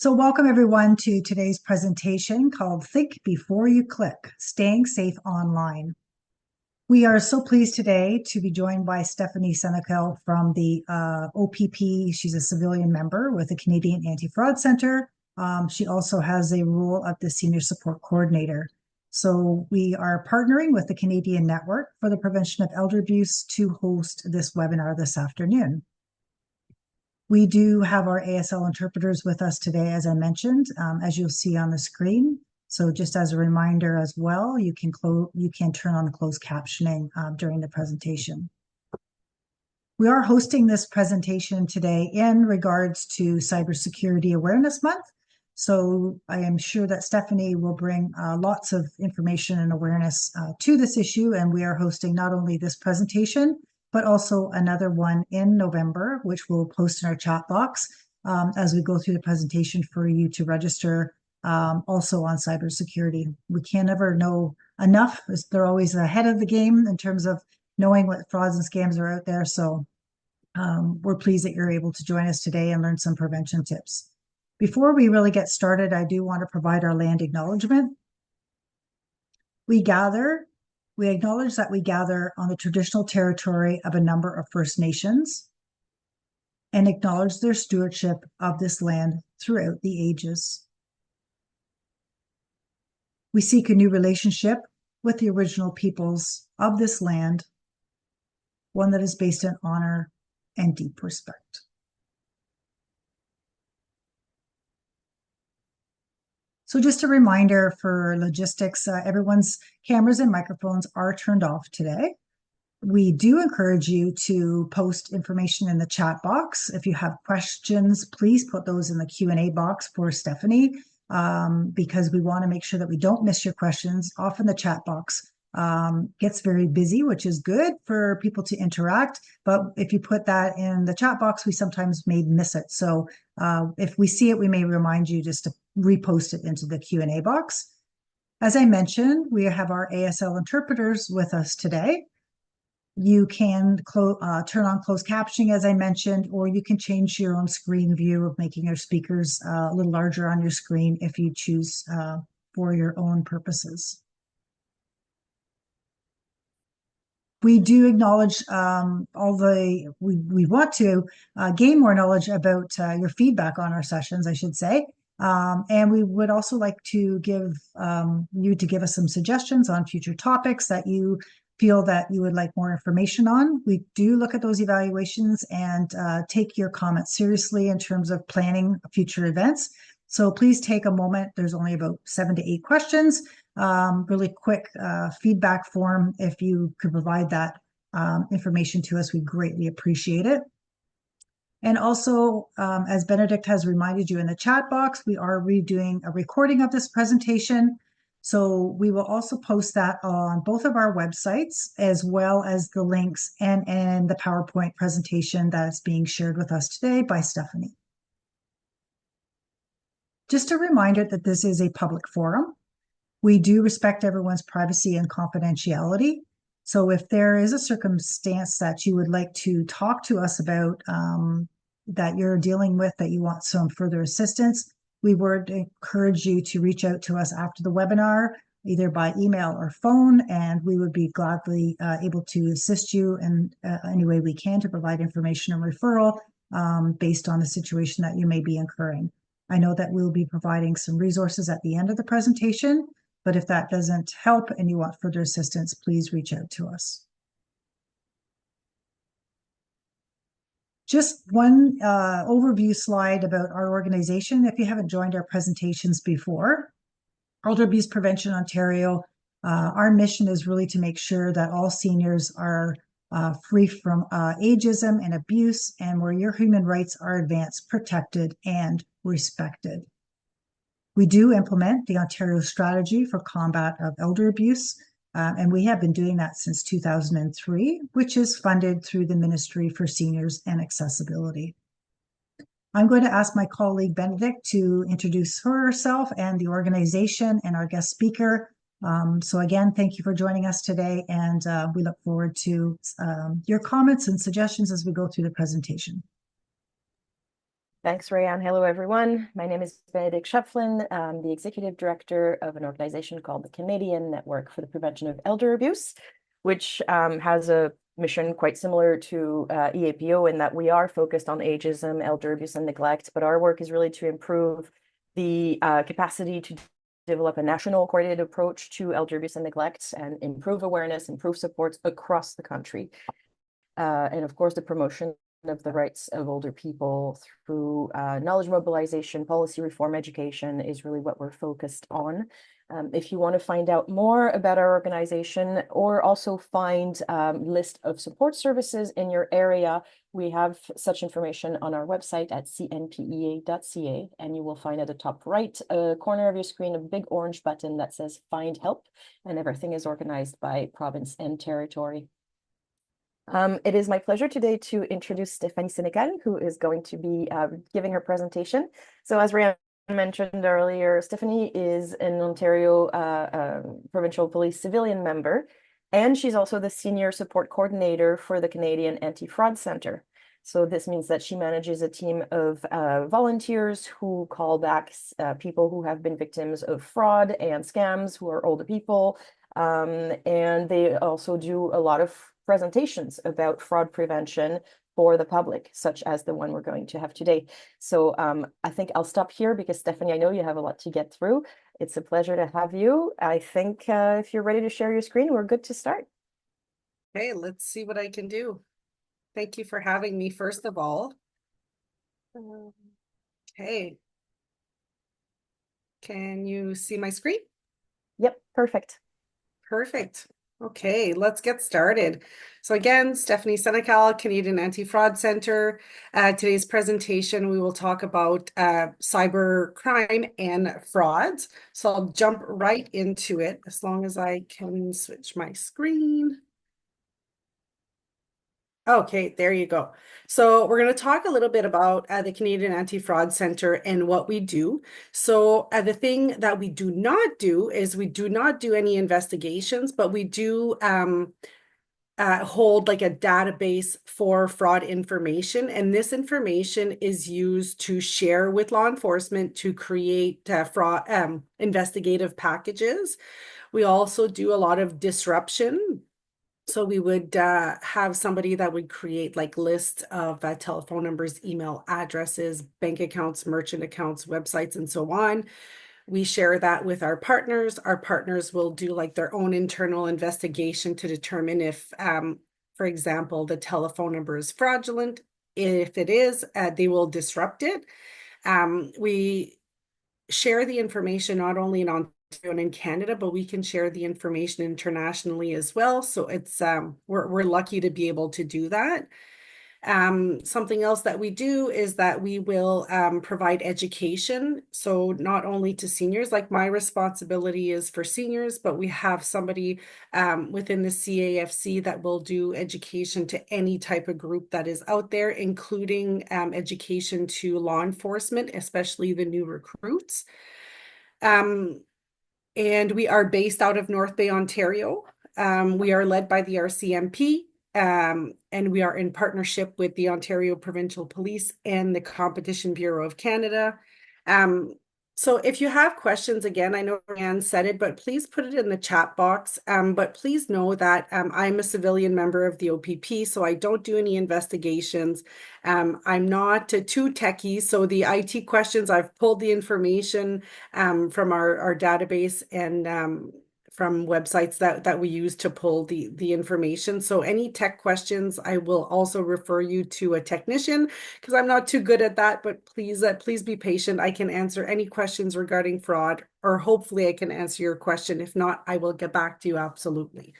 So welcome everyone to today's presentation called Think Before You Click, Staying Safe Online. We are so pleased today to be joined by Stephanie Senecal from the OPP. She's a civilian member with the Canadian Anti-Fraud Centre. She also has a role of the Senior Support Coordinator. So we are partnering with the Canadian Network for the Prevention of Elder Abuse to host this webinar this afternoon. We do have our ASL interpreters with us today, as I mentioned, as you'll see on the screen. So just as a reminder as well, you can turn on the closed captioning during the presentation. We are hosting this presentation today in regards to Cybersecurity Awareness Month. So I am sure that Stephanie will bring lots of information and awareness to this issue, and we are hosting not only this presentation, but also another one in November, which we'll post in our chat box as we go through the presentation for you to register also on cybersecurity. We can never know enough. They're always ahead of the game in terms of knowing what frauds and scams are out there. So we're pleased that you're able to join us today and learn some prevention tips. Before we really get started, I do want to provide our land acknowledgement. We acknowledge that we gather on the traditional territory of a number of First Nations and acknowledge their stewardship of this land throughout the ages. We seek a new relationship with the original peoples of this land, one that is based on honor and deep respect. So just a reminder for logistics, everyone's cameras and microphones are turned off today. We do encourage you to post information in the chat box. If you have questions, please put those in the Q&A box for Stephanie, because we want to make sure that we don't miss your questions. Often the chat box gets very busy, which is good for people to interact. But if you put that in the chat box, we sometimes may miss it. So if we see it, we may remind you just to repost it into the Q&A box. As I mentioned, we have our ASL interpreters with us today. You can turn on closed captioning, as I mentioned, or you can change your own screen view of making your speakers a little larger on your screen if you choose for your own purposes. We do acknowledge we want to gain more knowledge about your feedback on our sessions, I should say. And we would also like to give us some suggestions on future topics that you feel that you would like more information on. We do look at those evaluations and take your comments seriously in terms of planning future events. So please take a moment. There's only about 7 to 8 questions. Really quick feedback form. If you could provide that information to us, we greatly appreciate it. And also, as Benedict has reminded you in the chat box, we are redoing a recording of this presentation. So we will also post that on both of our websites, as well as the links and the PowerPoint presentation that is being shared with us today by Stephanie. Just a reminder that this is a public forum. We do respect everyone's privacy and confidentiality. So if there is a circumstance that you would like to talk to us about that you're dealing with, that you want some further assistance, we would encourage you to reach out to us after the webinar, either by email or phone, and we would be gladly able to assist you in any way we can to provide information and referral based on the situation that you may be incurring. I know that we'll be providing some resources at the end of the presentation, but if that doesn't help and you want further assistance, please reach out to us. Just one overview slide about our organization. If you haven't joined our presentations before, Elder Abuse Prevention Ontario, our mission is really to make sure that all seniors are free from ageism and abuse, and where your human rights are advanced, protected, and respected. We do implement the Ontario Strategy for Combat of Elder Abuse, and we have been doing that since 2003, which is funded through the Ministry for Seniors and Accessibility. I'm going to ask my colleague Benedict to introduce herself and the organization and our guest speaker. So again, thank you for joining us today, and we look forward to your comments and suggestions as we go through the presentation. Thanks, Rayanne. Hello, everyone. My name is Benedict Schöpflin. I'm the Executive Director of an organization called the Canadian Network for the Prevention of Elder Abuse, which has a mission quite similar to EAPO in that we are focused on ageism, elder abuse, and neglect, but our work is really to improve the capacity to develop a national coordinated approach to elder abuse and neglect and improve awareness, improve supports across the country. And of course, the promotion of the rights of older people through knowledge mobilization, policy reform, education is really what we're focused on. If you want to find out more about our organization or also find list of support services in your area, we have such information on our website at cnpea.ca, and you will find at the top right corner of your screen a big orange button that says Find Help, and everything is organized by province and territory. It is my pleasure today to introduce Stephanie Senecal, who is going to be giving her presentation. So as Ryan mentioned earlier, Stephanie is an Ontario Provincial Police civilian member, and she's also the Senior Support Coordinator for the Canadian Anti-Fraud Centre. So this means that she manages a team of volunteers who call back people who have been victims of fraud and scams, who are older people, and they also do a lot of presentations about fraud prevention for the public, such as the one we're going to have today. So I think I'll stop here because Stephanie, I know you have a lot to get through. It's a pleasure to have you. I think if you're ready to share your screen, we're good to start. Okay, let's see what I can do. Thank you for having me, first of all. Okay. Can you see my screen? Yep, perfect. Perfect. Okay, let's get started. So again, Stephanie Senecal, Canadian Anti-Fraud Centre. Today's presentation, we will talk about cyber crime and frauds. So I'll jump right into it as long as I can switch my screen. Okay, there you go. So we're going to talk a little bit about the Canadian Anti-Fraud Centre and what we do. So the thing that we do not do is we do not do any investigations, but we do hold like a database for fraud information. And this information is used to share with law enforcement to create fraud investigative packages. We also do a lot of disruption. So we would have somebody that would create like lists of telephone numbers, email addresses, bank accounts, merchant accounts, websites, and so on. We share that with our partners. Our partners will do like their own internal investigation to determine if, for example, the telephone number is fraudulent. If it is, they will disrupt it. We share the information not only in Ontario and in Canada, but we can share the information internationally as well. So it's we're lucky to be able to do that. Something else that we do is that we will provide education. So not only to seniors, like my responsibility is for seniors, but we have somebody within the CAFC that will do education to any type of group that is out there, including education to law enforcement, especially the new recruits. And we are based out of North Bay, Ontario. We are led by the RCMP, and we are in partnership with the Ontario Provincial Police and the Competition Bureau of Canada. So if you have questions, again, I know Anne said it, but please put it in the chat box. But please know that I'm a civilian member of the OPP, so I don't do any investigations. I'm not too techie, so the IT questions, I've pulled the information from our database and from websites that we use to pull the information. So any tech questions, I will also refer you to a technician because I'm not too good at that, but please be patient. I can answer any questions regarding fraud, or hopefully I can answer your question. If not, I will get back to you absolutely.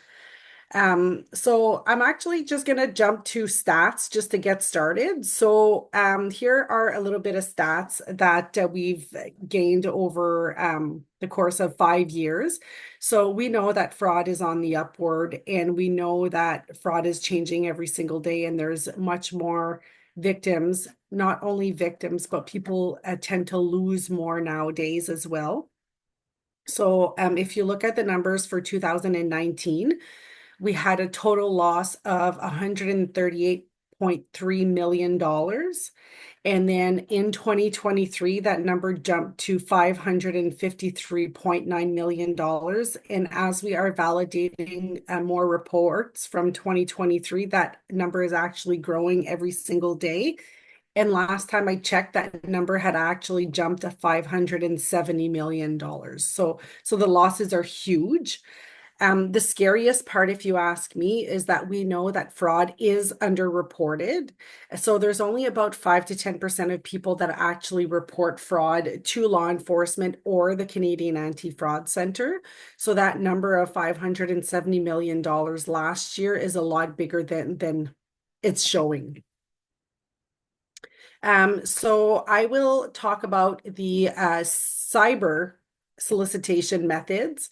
So I'm actually just going to jump to stats just to get started. So here are a little bit of stats that we've gained over the course of 5 years. So we know that fraud is on the upward, and we know that fraud is changing every single day, and there's much more victims, not only victims, but people tend to lose more nowadays as well. So if you look at the numbers for 2019, we had a total loss of $1.3 million. And then in 2023, that number jumped to $553.9 million. And as we are validating more reports from 2023, that number is actually growing every single day. And last time I checked, that number had actually jumped to $570 million. So the losses are huge. The scariest part, if you ask me, is that we know that fraud is underreported. So there's only about 5 to 10% of people that actually report fraud to law enforcement or the Canadian Anti-Fraud Centre. So that number of $570 million last year is a lot bigger than it's showing. So I will talk about the cyber solicitation methods.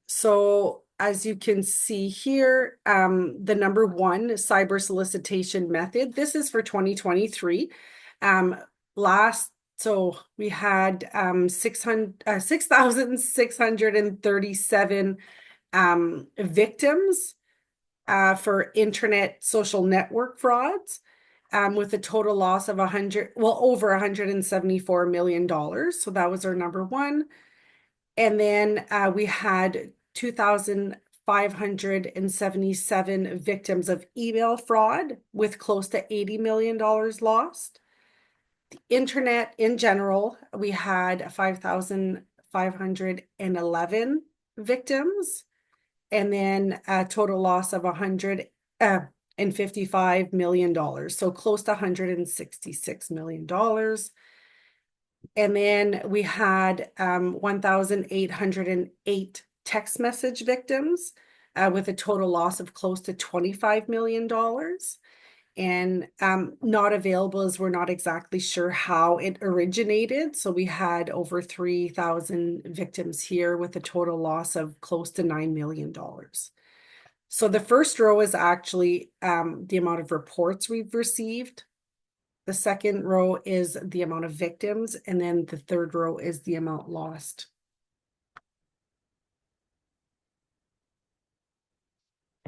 So as you can see here, the number one cyber solicitation method, this is for 2023. So we had 6,637 victims for internet social network frauds. With a total loss of over $174 million. So that was our number one. And then we had 2,577 victims of email fraud with close to $80 million lost. The internet in general, we had 5,511 victims, and then a total loss of $155 million, so close to $166 million. And then we had 1,808 text message victims with a total loss of close to $25 million. And not available as we're not exactly sure how it originated. So we had over 3,000 victims here with a total loss of close to $9 million. So the first row is actually the amount of reports we've received. The second row is the amount of victims, and then the third row is the amount lost.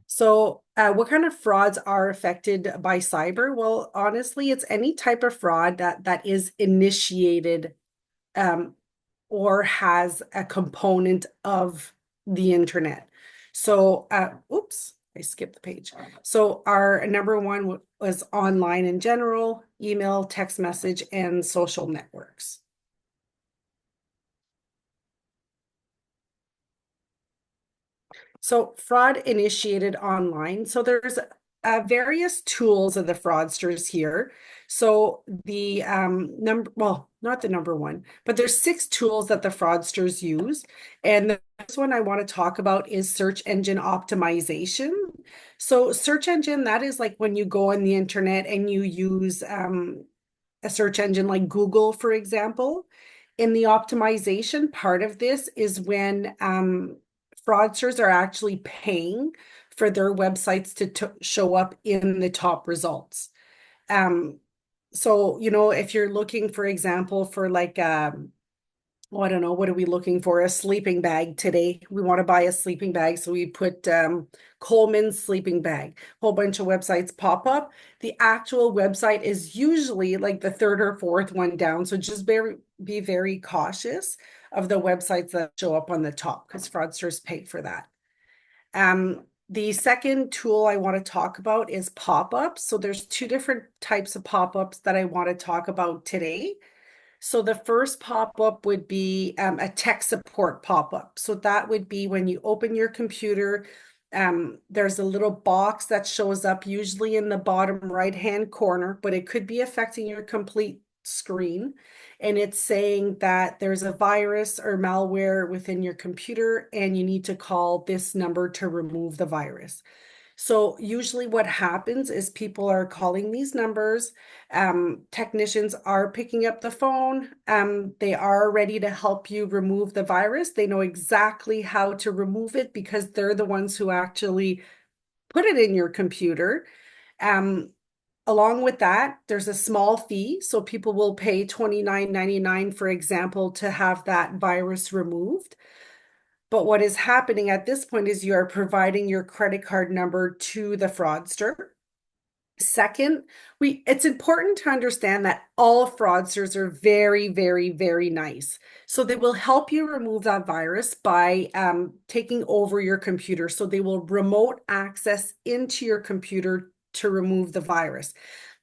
So what kind of frauds are affected by cyber? Well, honestly, it's any type of fraud that is initiated or has a component of the internet. So, oops, I skipped the page. So our number one was online in general, email, text message, and social networks. So fraud initiated online. So there's various tools of the fraudsters here. So the not the number one, but there's 6 tools that the fraudsters use. And the first one I want to talk about is search engine optimization. So search engine, that is like when you go on the internet and you use a search engine like Google, for example. In the optimization part of this is when fraudsters are actually paying for their websites to show up in the top results. So, if you're looking, for example, for like, I don't know, what are we looking for? A sleeping bag today. We want to buy a sleeping bag. So we put Coleman's sleeping bag. Whole bunch of websites pop up. The actual website is usually like the third or fourth one down. So just be very cautious of the websites that show up on the top because fraudsters pay for that. The second tool I want to talk about is pop-ups. So there's 2 different types of pop-ups that I want to talk about today. So the first pop-up would be a tech support pop-up. So that would be when you open your computer, there's a little box that shows up usually in the bottom right-hand corner, but it could be affecting your complete screen. And it's saying that there's a virus or malware within your computer and you need to call this number to remove the virus. So usually what happens is people are calling these numbers. Technicians are picking up the phone. They are ready to help you remove the virus. They know exactly how to remove it because they're the ones who actually put it in your computer. Along with that, there's a small fee. So people will pay $29.99, for example, to have that virus removed. But what is happening at this point is you are providing your credit card number to the fraudster. Second, it's important to understand that all fraudsters are very, very, very nice. So they will help you remove that virus by taking over your computer. So they will remote access into your computer to remove the virus.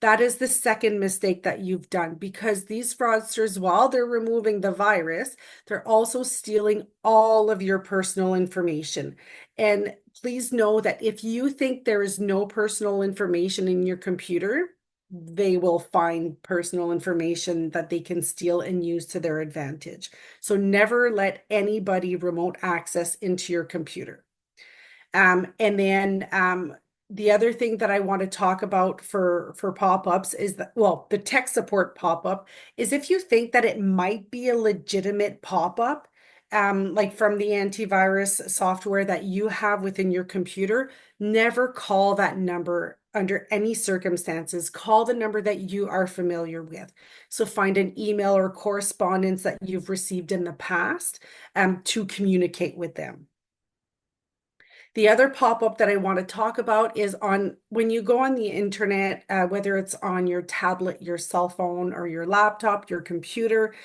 That is the second mistake that you've done, because these fraudsters, while they're removing the virus, they're also stealing all of your personal information. And please know that if you think there is no personal information in your computer, they will find personal information that they can steal and use to their advantage. So never let anybody remote access into your computer. And then the other thing that I want to talk about for pop-ups is that, well, the tech support pop-up is if you think that it might be a legitimate pop-up, like from the antivirus software that you have within your computer, never call that number under any circumstances. Call the number that you are familiar with. So find an email or correspondence that you've received in the past to communicate with them. The other pop-up that I want to talk about is on when you go on the internet, whether it's on your tablet, your cell phone, or your laptop, your computer,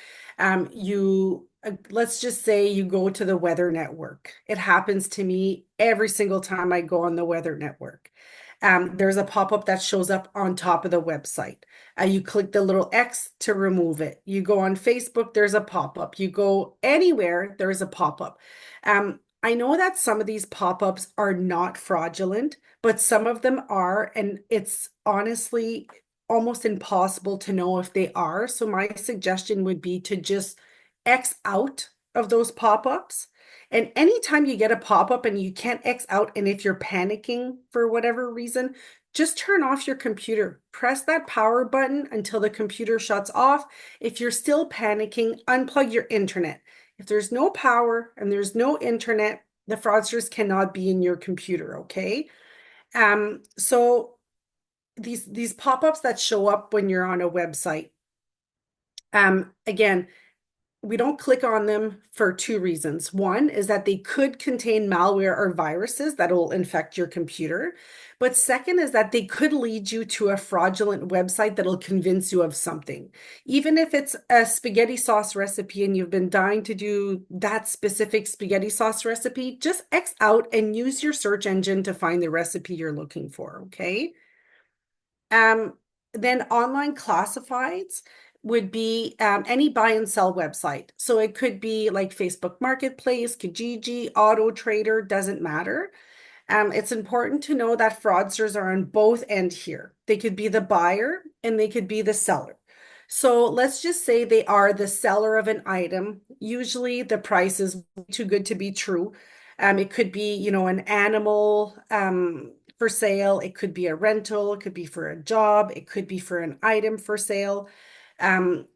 let's just say you go to the Weather Network. It happens to me every single time I go on the Weather Network. There's a pop-up that shows up on top of the website. You click the little X to remove it. You go on Facebook, there's a pop-up. You go anywhere, there's a pop-up. I know that some of these pop-ups are not fraudulent, but some of them are, and it's honestly almost impossible to know if they are. So my suggestion would be to just X out of those pop-ups. And anytime you get a pop-up and you can't X out, and if you're panicking for whatever reason, just turn off your computer. Press that power button until the computer shuts off. If you're still panicking, unplug your internet. If there's no power and there's no internet, the fraudsters cannot be in your computer, okay? So these pop-ups that show up when you're on a website, again, we don't click on them for two reasons. One is that they could contain malware or viruses that will infect your computer. But second is that they could lead you to a fraudulent website that'll convince you of something. Even if it's a spaghetti sauce recipe and you've been dying to do that specific spaghetti sauce recipe, just X out and use your search engine to find the recipe you're looking for, okay? Then online classifieds would be any buy and sell website. So it could be like Facebook Marketplace, Kijiji, Auto Trader, doesn't matter. It's important to know that fraudsters are on both ends here. They could be the buyer and they could be the seller. So let's just say they are the seller of an item. Usually the price is too good to be true. It could be, you know, an animal for sale. It could be a rental. It could be for a job. It could be for an item for sale.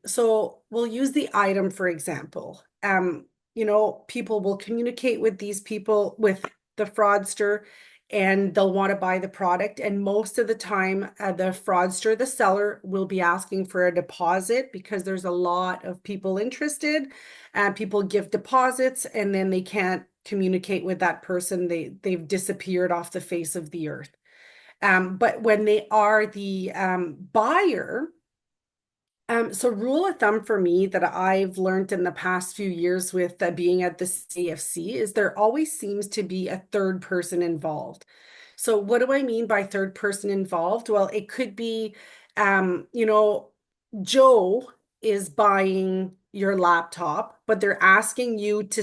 So we'll use the item, for example. You know, people will communicate with these people, with the fraudster, and they'll want to buy the product. And most of the time, the fraudster, the seller, will be asking for a deposit because there's a lot of people interested. People give deposits and then they can't communicate with that person. They've disappeared off the face of the earth. But when they are the buyer, so rule of thumb for me that I've learned in the past few years with being at the CAFC is there always seems to be a third person involved. So what do I mean by third person involved? Well, it could be, you know, Joe is buying your laptop, but they're asking you to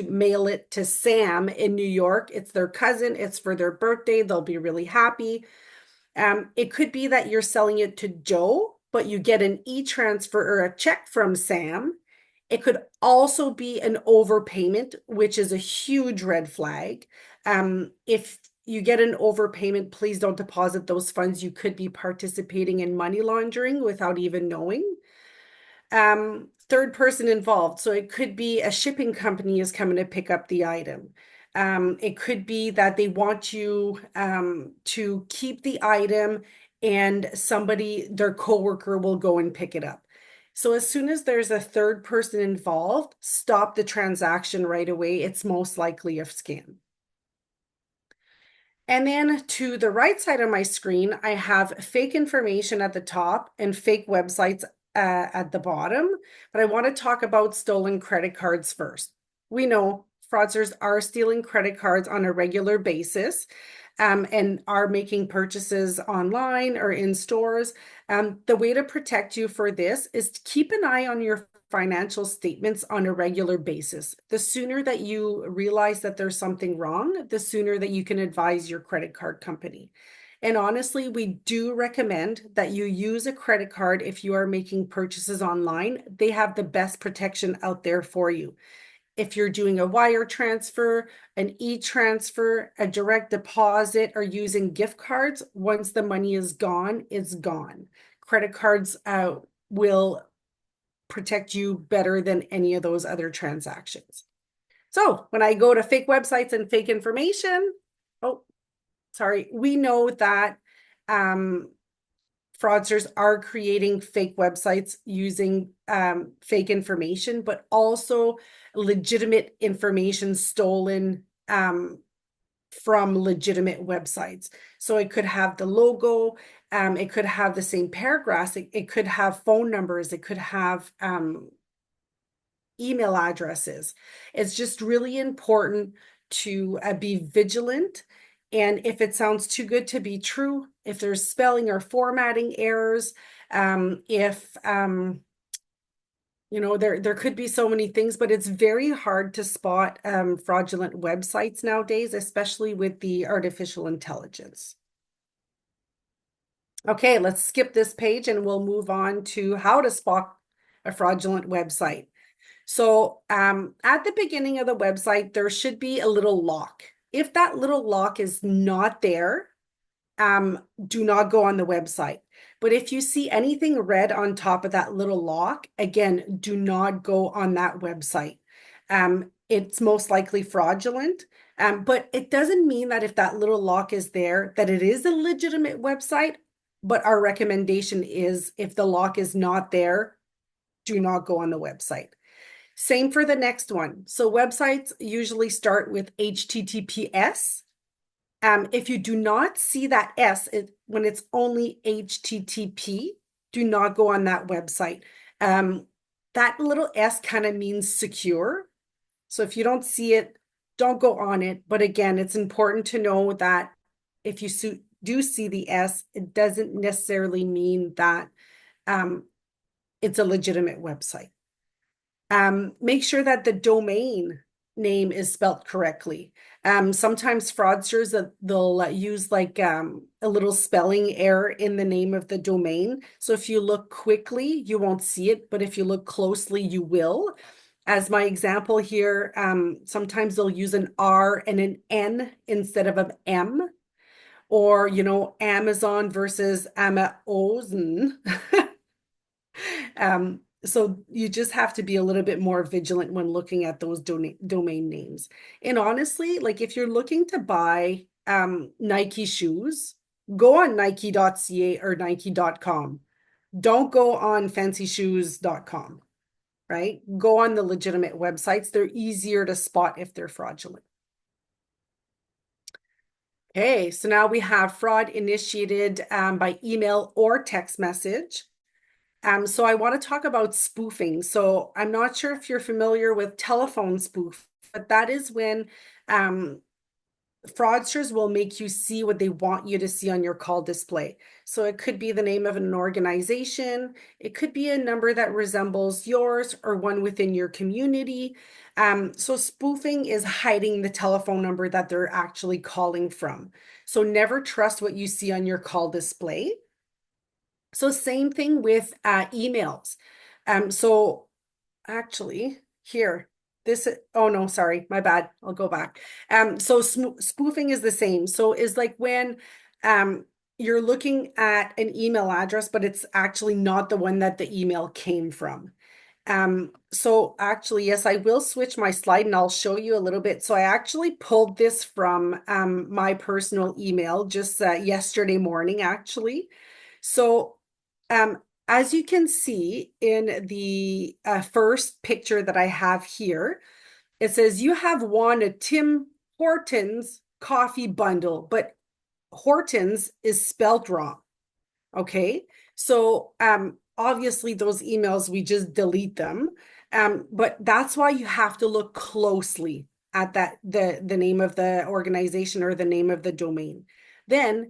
mail it to Sam in New York. It's their cousin, it's for their birthday. They'll be really happy. It could be that you're selling it to Joe, but you get an e-transfer or a check from Sam. It could also be an overpayment, which is a huge red flag. If you get an overpayment, please don't deposit those funds. You could be participating in money laundering without even knowing. Third person involved. So it could be a shipping company is coming to pick up the item. It could be that they want you to keep the item and their coworker will go and pick it up. So as soon as there's a third person involved, stop the transaction right away. It's most likely a scam. And then to the right side of my screen, I have fake information at the top and fake websites at the bottom. But I want to talk about stolen credit cards first. We know fraudsters are stealing credit cards on a regular basis, and are making purchases online or in stores. The way to protect you for this is to keep an eye on your financial statements on a regular basis. The sooner that you realize that there's something wrong, the sooner that you can advise your credit card company. And honestly, we do recommend that you use a credit card if you are making purchases online. They have the best protection out there for you. If you're doing a wire transfer, an e-transfer, a direct deposit, or using gift cards, once the money is gone, it's gone. Credit cards will protect you better than any of those other transactions. So when I go to fake websites and fake information, we know that fraudsters are creating fake websites using fake information, but also legitimate information stolen from legitimate websites. So it could have the logo, it could have the same paragraphs, it could have phone numbers, it could have email addresses. It's just really important to be vigilant. And if it sounds too good to be true, if there's spelling or formatting errors, there could be so many things, but it's very hard to spot fraudulent websites nowadays, especially with the artificial intelligence. Okay, let's skip this page and we'll move on to how to spot a fraudulent website. So at the beginning of the website, there should be a little lock. If that little lock is not there, do not go on the website. But if you see anything red on top of that little lock, again, do not go on that website. It's most likely fraudulent. But it doesn't mean that if that little lock is there, that it is a legitimate website. But our recommendation is if the lock is not there, do not go on the website. Same for the next one. So websites usually start with HTTPS. If you do not see that S when it's only HTTP, do not go on that website. That little S kind of means secure. So if you don't see it, don't go on it. But again, it's important to know that if you do see the S, it doesn't necessarily mean that it's a legitimate website. Make sure that the domain name is spelled correctly. Sometimes fraudsters, they'll use like a little spelling error in the name of the domain. So if you look quickly, you won't see it, but if you look closely, you will. As my example here, sometimes they'll use an R and an N instead of an M, or, Amazon versus Amazon. So you just have to be a little bit more vigilant when looking at those domain names. And honestly, like if you're looking to buy Nike shoes, go on Nike.ca or Nike.com. Don't go on fancyshoes.com, right? Go on the legitimate websites. They're easier to spot if they're fraudulent. Okay, so now we have fraud initiated by email or text message. So I want to talk about spoofing. So I'm not sure if you're familiar with telephone spoof, but that is when fraudsters will make you see what they want you to see on your call display. So it could be the name of an organization, it could be a number that resembles yours or one within your community. So spoofing is hiding the telephone number that they're actually calling from. So never trust what you see on your call display. So same thing with emails. So actually here, oh no, sorry, my bad. I'll go back. So spoofing is the same. So is like when you're looking at an email address, but it's actually not the one that the email came from. So actually, yes, I will switch my slide and I'll show you a little bit. So I actually pulled this from my personal email just yesterday morning, actually. So as you can see in the first picture that I have here, it says you have won a Tim Hortons coffee bundle, but Hortons is spelled wrong. Okay. So obviously those emails, we just delete them. But that's why you have to look closely at the name of the organization or the name of the domain. Then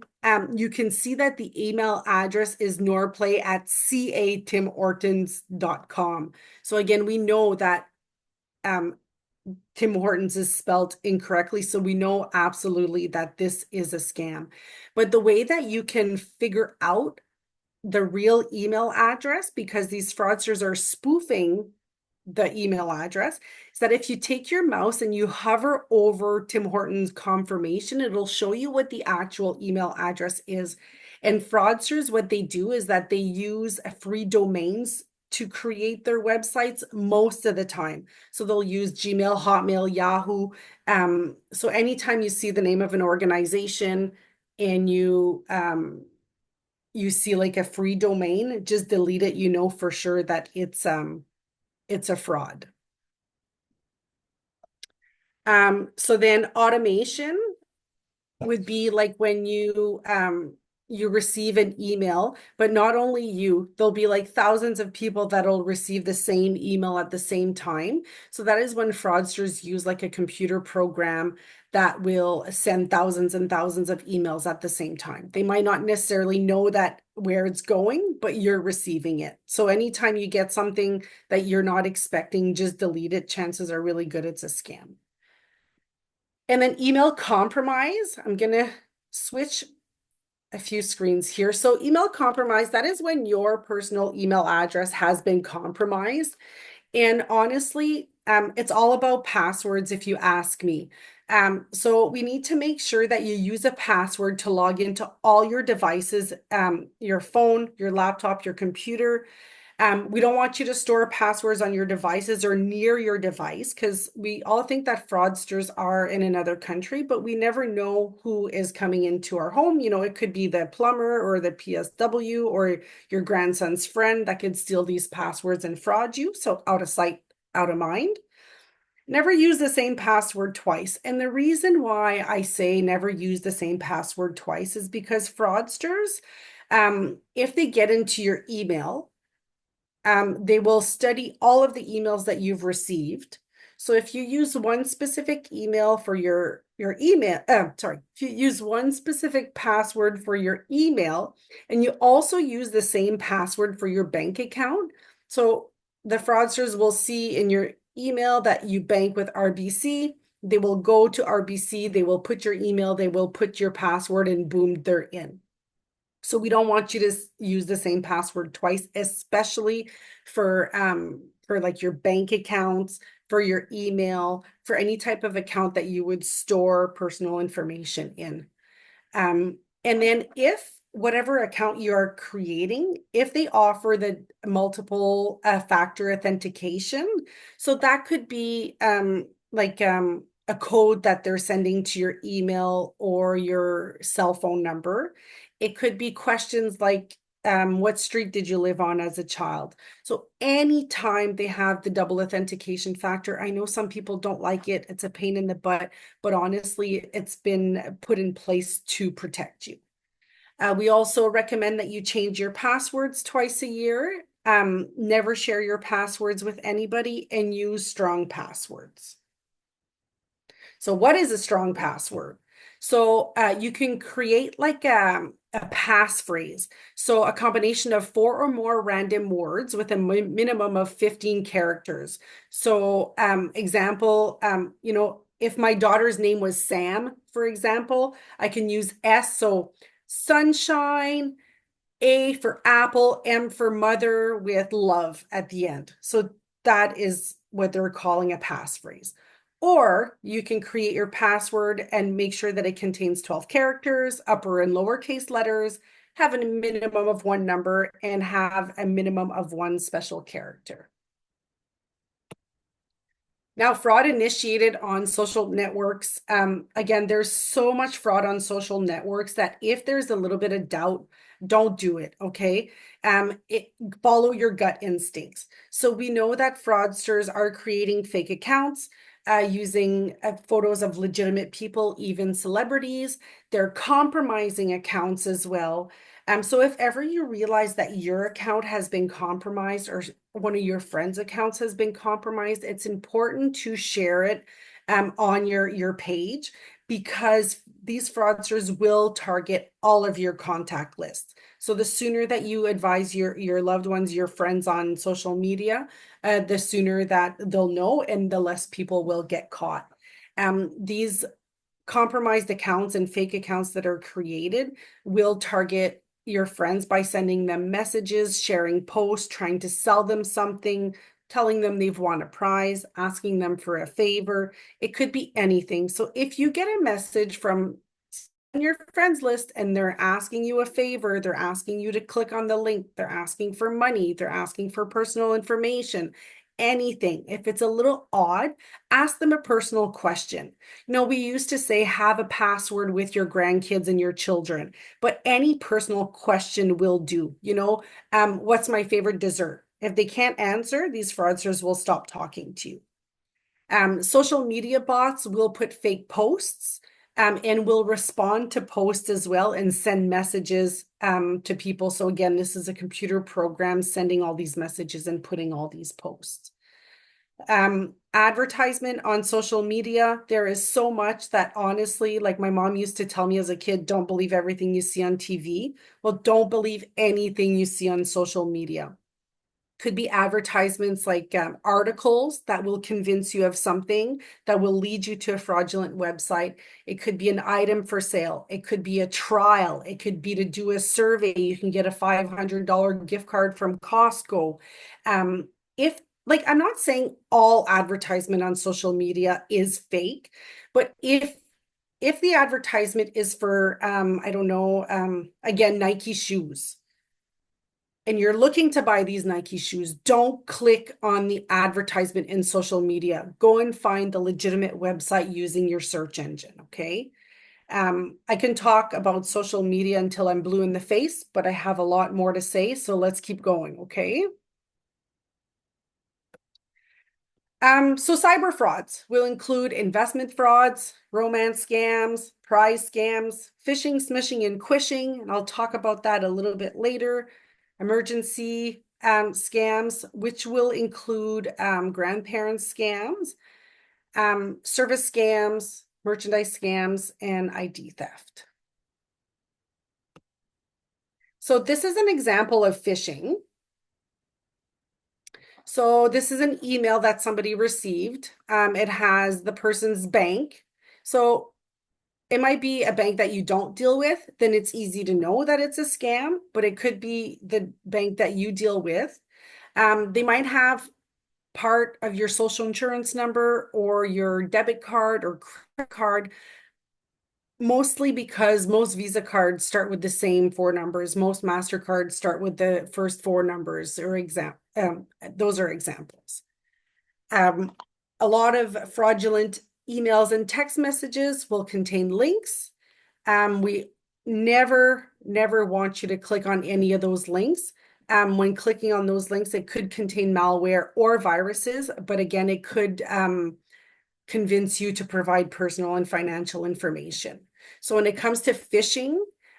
you can see that the email address is norplay@catimhortons.com. So again, we know that Tim Hortons is spelled incorrectly, so we know absolutely that this is a scam. But the way that you can figure out the real email address, because these fraudsters are spoofing the email address, is that if you take your mouse and you hover over Tim Hortons confirmation, it'll show you what the actual email address is. And fraudsters, what they do is that they use free domains to create their websites most of the time. So they'll use Gmail, Hotmail, Yahoo. So anytime you see the name of an organization and you see like a free domain, just delete it. You know for sure that it's a fraud. So then automation would be like when you receive an email, but not only you, there'll be like thousands of people that'll receive the same email at the same time. So that is when fraudsters use like a computer program that will send thousands and thousands of emails at the same time. They might not necessarily know that where it's going, but you're receiving it. So anytime you get something that you're not expecting, just delete it. Chances are really good it's a scam. And then email compromise. I'm going to switch a few screens here. So email compromise, that is when your personal email address has been compromised. And honestly, it's all about passwords if you ask me. So we need to make sure that you use a password to log into all your devices, your phone, your laptop, your computer. We don't want you to store passwords on your devices or near your device, because we all think that fraudsters are in another country, but we never know who is coming into our home. You know, it could be the plumber or the PSW or your grandson's friend that could steal these passwords and fraud you. So out of sight, out of mind. Never use the same password twice. And the reason why I say never use the same password twice is because fraudsters, if they get into your email, they will study all of the emails that you've received. So if you use one specific email for your email, if you use one specific password for your email, and you also use the same password for your bank account, so the fraudsters will see in your email that you bank with RBC. They will go to RBC, they will put your email, they will put your password, and boom, they're in. So we don't want you to use the same password twice, especially for like your bank accounts, for your email, for any type of account that you would store personal information in. And then if whatever account you are creating, if they offer the multiple factor authentication, so that could be a code that they're sending to your email or your cell phone number. It could be questions like, what street did you live on as a child? So anytime they have the double authentication factor, I know some people don't like it. It's a pain in the butt, but honestly, it's been put in place to protect you. We also recommend that you change your passwords twice a year. Never share your passwords with anybody, and use strong passwords. So what is a strong password? So you can create like a passphrase. So a combination of 4 or more random words with a minimum of 15 characters. So example, you know, if my daughter's name was Sam, for example, I can use S. So sunshine, A for apple, M for mother, with love at the end. So that is what they're calling a passphrase. Or you can create your password and make sure that it contains 12 characters, upper and lowercase letters, have a minimum of 1 number, and have a minimum of 1 special character. Now, fraud initiated on social networks. Again, there's so much fraud on social networks that if there's a little bit of doubt, don't do it, okay? Follow your gut instincts. So we know that fraudsters are creating fake accounts. using photos of legitimate people, even celebrities. They're compromising accounts as well. So if ever you realize that your account has been compromised or one of your friends' accounts has been compromised, it's important to share it on your page, because these fraudsters will target all of your contact lists. So the sooner that you advise your loved ones, your friends on social media, the sooner that they'll know and the less people will get caught. These compromised accounts and fake accounts that are created will target your friends by sending them messages, sharing posts, trying to sell them something, telling them they've won a prize, asking them for a favor. It could be anything. So if you get a message from your friends list and they're asking you a favor, they're asking you to click on the link, they're asking for money, they're asking for personal information, anything, if it's a little odd, ask them a personal question. We used to say have a password with your grandkids and your children, but any personal question will do. What's my favorite dessert? If they can't answer, these fraudsters will stop talking to you. Social media bots will put fake posts and will respond to posts as well and send messages to people. So again, this is a computer program sending all these messages and putting all these posts. Advertisement on social media, there is so much that honestly, like my mom used to tell me as a kid, don't believe everything you see on TV. Well, don't believe anything you see on social media. Could be advertisements like articles that will convince you of something that will lead you to a fraudulent website. It could be an item for sale. It could be a trial. It could be to do a survey. You can get a $500 gift card from Costco. I'm not saying all advertisement on social media is fake, but if the advertisement is for, again, Nike shoes, and you're looking to buy these Nike shoes, don't click on the advertisement in social media. Go and find the legitimate website using your search engine, okay? I can talk about social media until I'm blue in the face, but I have a lot more to say, so let's keep going, okay? So cyber frauds will include investment frauds, romance scams, prize scams, phishing, smishing, and quishing, and I'll talk about that a little bit later. Emergency scams, which will include grandparents scams, service scams, merchandise scams, and ID theft. So this is an example of phishing. So this is an email that somebody received. It has the person's bank. So it might be a bank that you don't deal with, then it's easy to know that it's a scam, but it could be the bank that you deal with. They might have part of your social insurance number or your debit card or credit card, mostly because most Visa cards start with the same 4 numbers. Most MasterCards start with the first 4 numbers, or those are examples. A lot of fraudulent emails and text messages will contain links. We never want you to click on any of those links. When clicking on those links, it could contain malware or viruses, but again, it could convince you to provide personal and financial information. So when it comes to phishing,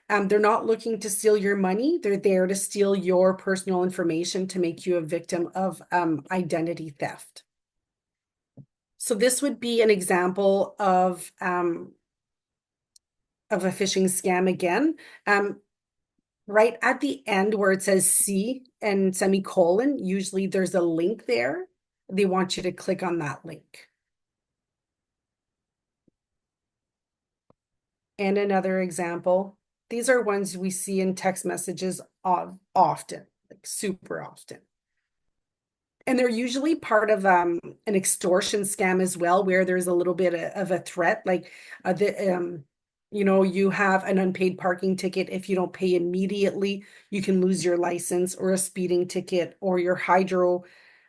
they're not looking to steal your money. They're there to steal your personal information to make you a victim of identity theft. So this would be an example of a phishing scam again. Right at the end where it says C and semicolon, usually there's a link there. They want you to click on that link. And another example, these are ones we see in text messages often, like super often. And they're usually part of an extortion scam as well, where there's a little bit of a threat, like you have an unpaid parking ticket. If you don't pay immediately, you can lose your license, or a speeding ticket, or your hydro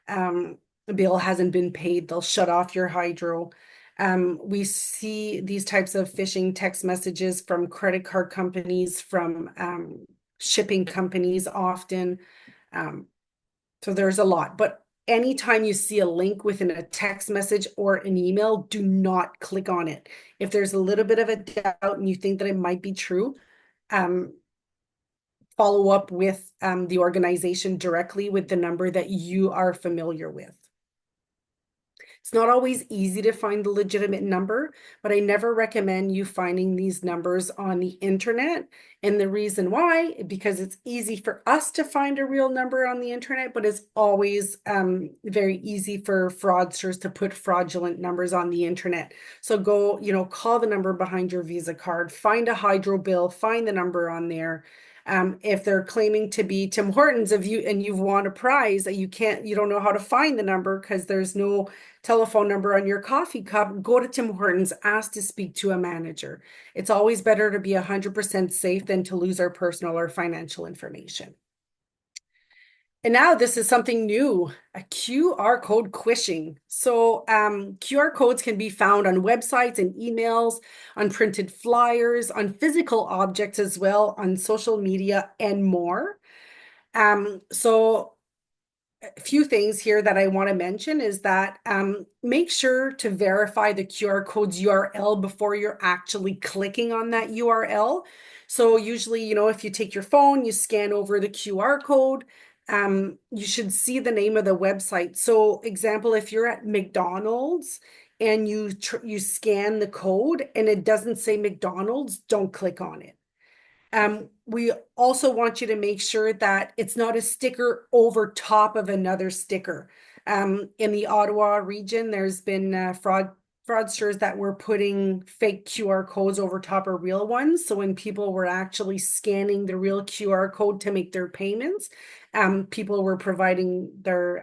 bill hasn't been paid. They'll shut off your hydro. We see these types of phishing text messages from credit card companies, from shipping companies often. So there's a lot, but anytime you see a link within a text message or an email, do not click on it. If there's a little bit of a doubt and you think that it might be true, follow up with the organization directly with the number that you are familiar with. It's not always easy to find the legitimate number, but I never recommend you finding these numbers on the internet. And the reason why, because it's easy for us to find a real number on the internet, but it's always very easy for fraudsters to put fraudulent numbers on the internet. So go, call the number behind your Visa card, find a hydro bill, find the number on there. If they're claiming to be Tim Hortons, you've won a prize that you don't know how to find the number because there's no telephone number on your coffee cup, go to Tim Hortons, ask to speak to a manager. It's always better to be 100% safe than to lose our personal or financial information. And now this is something new, a QR code quishing. So QR codes can be found on websites and emails, on printed flyers, on physical objects as well, on social media and more. So a few things here that I want to mention is that make sure to verify the QR code's URL before you're actually clicking on that URL. So usually, if you take your phone, you scan over the QR code, you should see the name of the website. So example, if you're at McDonald's and you scan the code and it doesn't say McDonald's, don't click on it. We also want you to make sure that it's not a sticker over top of another sticker. In the Ottawa region, there's been fraudsters that were putting fake QR codes over top of real ones. So when people were actually scanning the real QR code to make their payments, people were providing their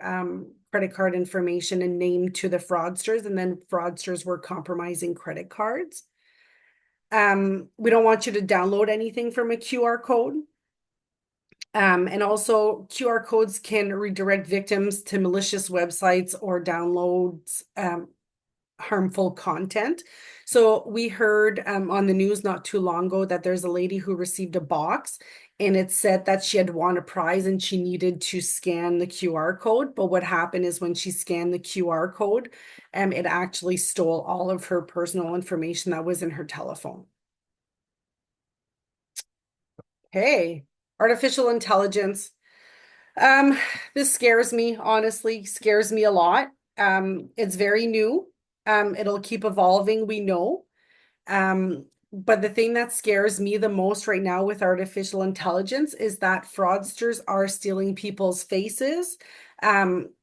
credit card information and name to the fraudsters, and then fraudsters were compromising credit cards. We don't want you to download anything from a QR code. And also QR codes can redirect victims to malicious websites or downloads harmful content. So we heard on the news not too long ago that there's a lady who received a box and it said that she had won a prize and she needed to scan the QR code. But what happened is when she scanned the QR code, it actually stole all of her personal information that was in her telephone. Hey, artificial intelligence. This scares me, honestly, scares me a lot. It's very new. It'll keep evolving, we know. But the thing that scares me the most right now with artificial intelligence is that fraudsters are stealing people's faces,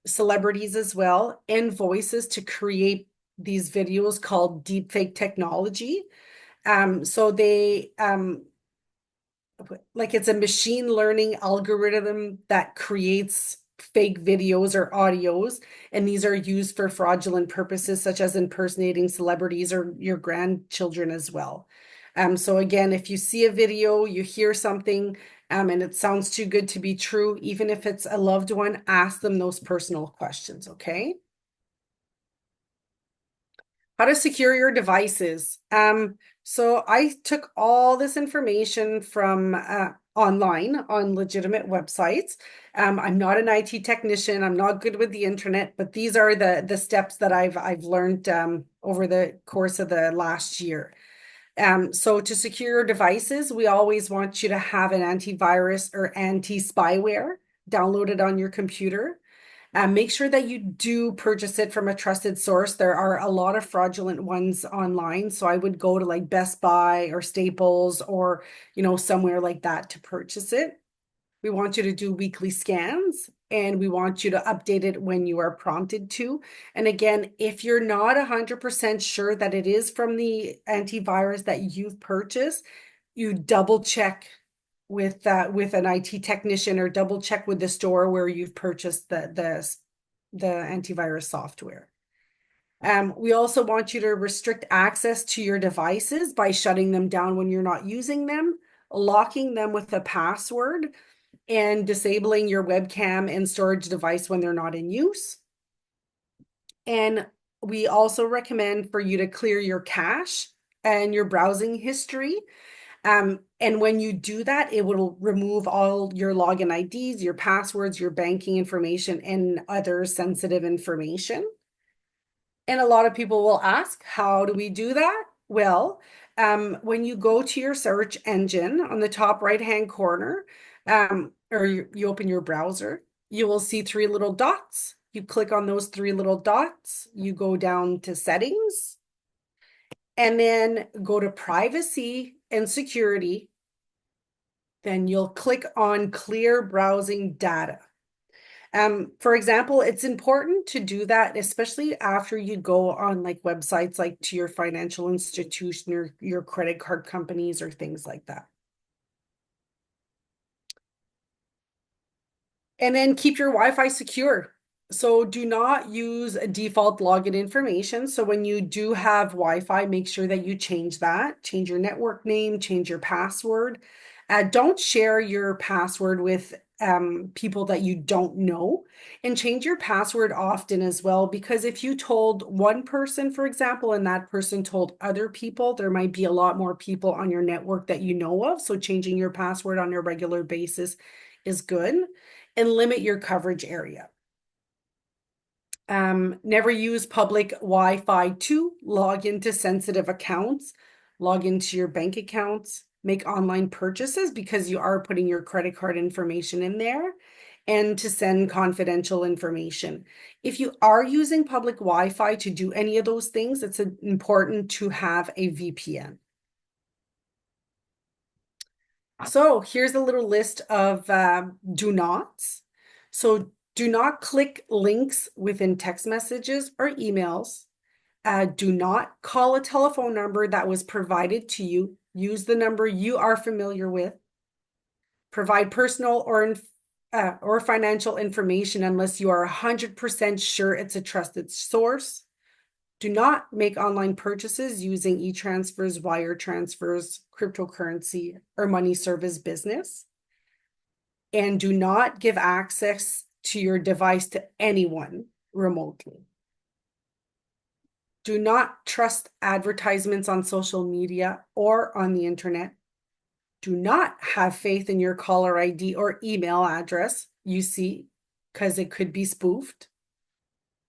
celebrities as well, and voices to create these videos called deepfake technology. So they, like it's a machine learning algorithm that creates fake videos or audios, and these are used for fraudulent purposes such as impersonating celebrities or your grandchildren as well. So again, if you see a video, you hear something, and it sounds too good to be true, even if it's a loved one, ask them those personal questions, okay? How to secure your devices. So I took all this information from online on legitimate websites. I'm not an IT technician. I'm not good with the internet, but these are the steps that I've learned over the course of the last year. So to secure your devices, we always want you to have an antivirus or anti-spyware downloaded on your computer. Make sure that you do purchase it from a trusted source. There are a lot of fraudulent ones online. So I would go to like Best Buy or Staples or, somewhere like that to purchase it. We want you to do weekly scans and we want you to update it when you are prompted to. And again, if you're not 100% sure that it is from the antivirus that you've purchased, you double check with an IT technician or double check with the store where you've purchased the antivirus software. We also want you to restrict access to your devices by shutting them down when you're not using them, locking them with a password, and disabling your webcam and storage device when they're not in use. And we also recommend for you to clear your cache and your browsing history. And when you do that, it will remove all your login IDs, your passwords, your banking information, and other sensitive information. And a lot of people will ask, how do we do that? Well, when you go to your search engine on the top right-hand corner, or you open your browser, you will see three little dots. You click on those three little dots, you go down to settings, and then go to privacy and security. Then you'll click on clear browsing data. For example, it's important to do that, especially after you go on like websites like to your financial institution or your credit card companies or things like that. And then keep your Wi-Fi secure. So do not use a default login information. So when you do have Wi-Fi, make sure that you change that. Change your network name, change your password. Don't share your password with people that you don't know, and change your password often as well, because if you told one person, for example, and that person told other people, there might be a lot more people on your network that you know of. So changing your password on a regular basis is good, and limit your coverage area. Never use public Wi-Fi to log into sensitive accounts, log into your bank accounts, make online purchases because you are putting your credit card information in there, and to send confidential information. If you are using public Wi-Fi to do any of those things, it's important to have a VPN. So here's a little list of do nots. So do not click links within text messages or emails. Do not call a telephone number that was provided to you. Use the number you are familiar with. Provide personal or financial information unless you are 100% sure it's a trusted source. Do not make online purchases using e-transfers, wire transfers, cryptocurrency, or money service business. And do not give access to your device to anyone remotely. Do not trust advertisements on social media or on the internet. Do not have faith in your caller ID or email address you see, because it could be spoofed.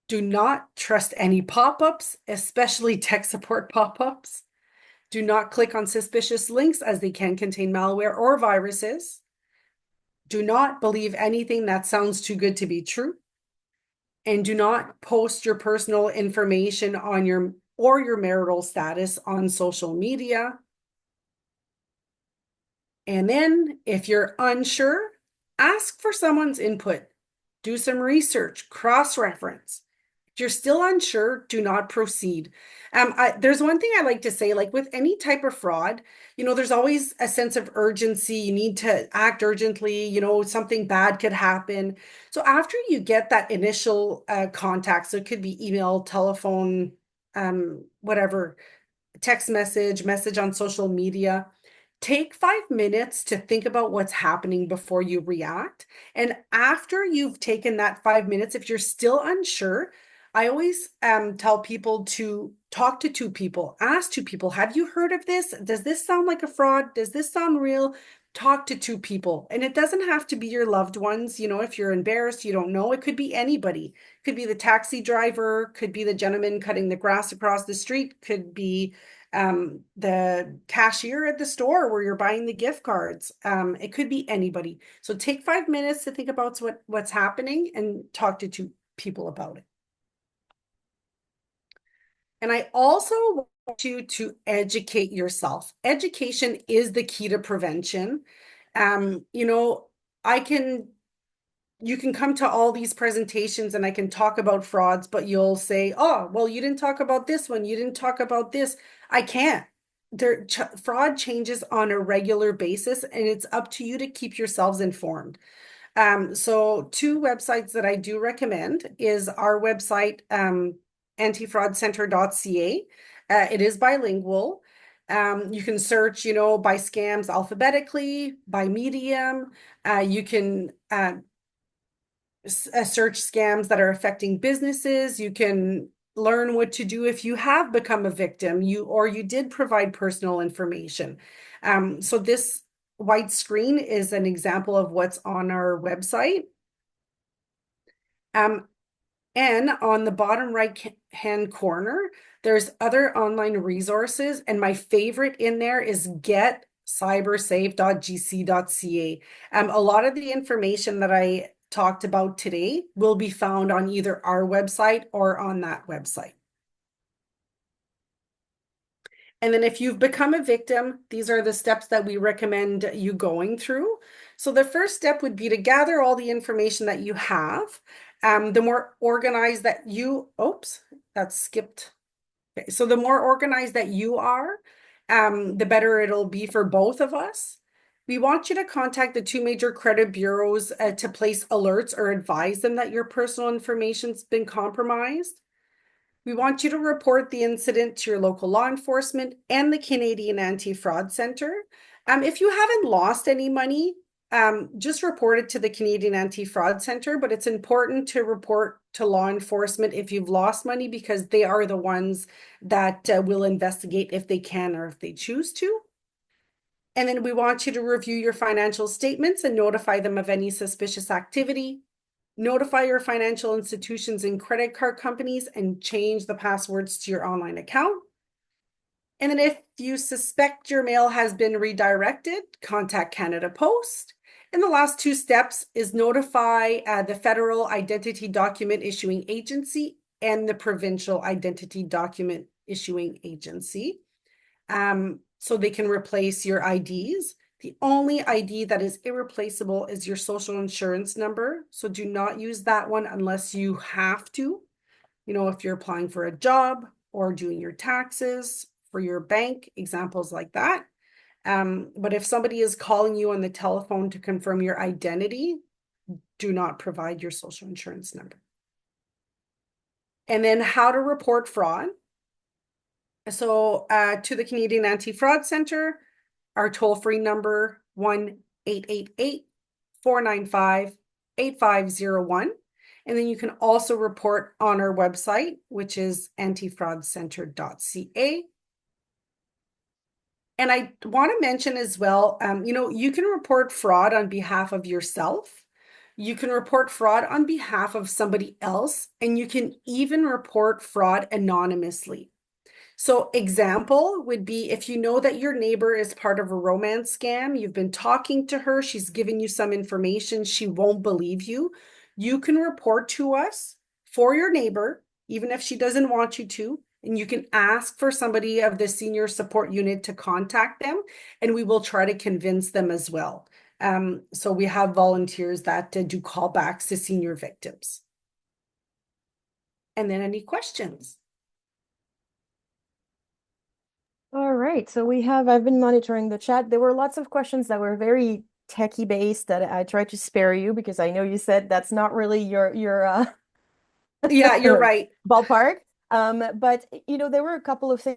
Do not trust any pop-ups, especially tech support pop-ups. Do not click on suspicious links as they can contain malware or viruses. Do not believe anything that sounds too good to be true. And do not post your personal information on your marital status on social media. And then if you're unsure, ask for someone's input. Do some research, cross-reference. If you're still unsure, do not proceed. There's one thing I like to say, like with any type of fraud, there's always a sense of urgency. You need to act urgently, something bad could happen. So after you get that initial contact, so it could be email, telephone, whatever, text message on social media, take 5 minutes to think about what's happening before you react. And after you've taken that 5 minutes, if you're still unsure, I always tell people to talk to two people, ask two people, have you heard of this? Does this sound like a fraud? Does this sound real? Talk to two people. And it doesn't have to be your loved ones. If you're embarrassed, you don't know, it could be anybody. It could be the taxi driver, could be the gentleman cutting the grass across the street, could be the cashier at the store where you're buying the gift cards. It could be anybody. So take 5 minutes to think about what's happening and talk to two people about it. And I also want you to educate yourself. Education is the key to prevention. You can come to all these presentations and I can talk about frauds, but you'll say, oh, well, you didn't talk about this one. You didn't talk about this. I can't. Fraud changes on a regular basis, and it's up to you to keep yourselves informed. So two websites that I do recommend is our website, antifraudcenter.ca. It is bilingual. You can search, by scams alphabetically, by medium. You can search scams that are affecting businesses. You can learn what to do if you have become a victim, or you did provide personal information. So this white screen is an example of what's on our website. And on the bottom right hand corner, there's other online resources. And my favorite in there is getcybersafe.gc.ca. A lot of the information that I talked about today will be found on either our website or on that website. And then if you've become a victim, these are the steps that we recommend you going through. So the first step would be to gather all the information that you have. The more organized that you, oops, that skipped. Okay, so the more organized that you are, the better it'll be for both of us. We want you to contact the 2 major credit bureaus to place alerts or advise them that your personal information's been compromised. We want you to report the incident to your local law enforcement and the Canadian Anti-Fraud Centre. If you haven't lost any money, just report it to the Canadian Anti-Fraud Centre, but it's important to report to law enforcement if you've lost money, because they are the ones that will investigate if they can or if they choose to. And then we want you to review your financial statements and notify them of any suspicious activity. Notify your financial institutions and credit card companies and change the passwords to your online account. And then if you suspect your mail has been redirected, contact Canada Post. And the last 2 steps is notify the Federal Identity Document Issuing Agency and the Provincial Identity Document Issuing Agency, so they can replace your IDs. The only ID that is irreplaceable is your social insurance number. So do not use that one unless you have to. You know, if you're applying for a job or doing your taxes for your bank, examples like that. But if somebody is calling you on the telephone to confirm your identity, do not provide your social insurance number. And then how to report fraud. So to the Canadian Anti-Fraud Centre, our toll-free number 1-888-495-8501. And then you can also report on our website, which is antifraudcenter.ca. And I want to mention as well, you know, you can report fraud on behalf of yourself. You can report fraud on behalf of somebody else, and you can even report fraud anonymously. So example would be if you know that your neighbor is part of a romance scam, you've been talking to her, she's giving you some information, she won't believe you. You can report to us for your neighbor, even if she doesn't want you to, and you can ask for somebody of the senior support unit to contact them, and we will try to convince them as well. So we have volunteers that do callbacks to senior victims. And then any questions? All right, so I've been monitoring the chat. There were lots of questions that were very techie based that I tried to spare you because I know you said that's not really your Yeah, you're right. ballpark. But you know, there were a couple of things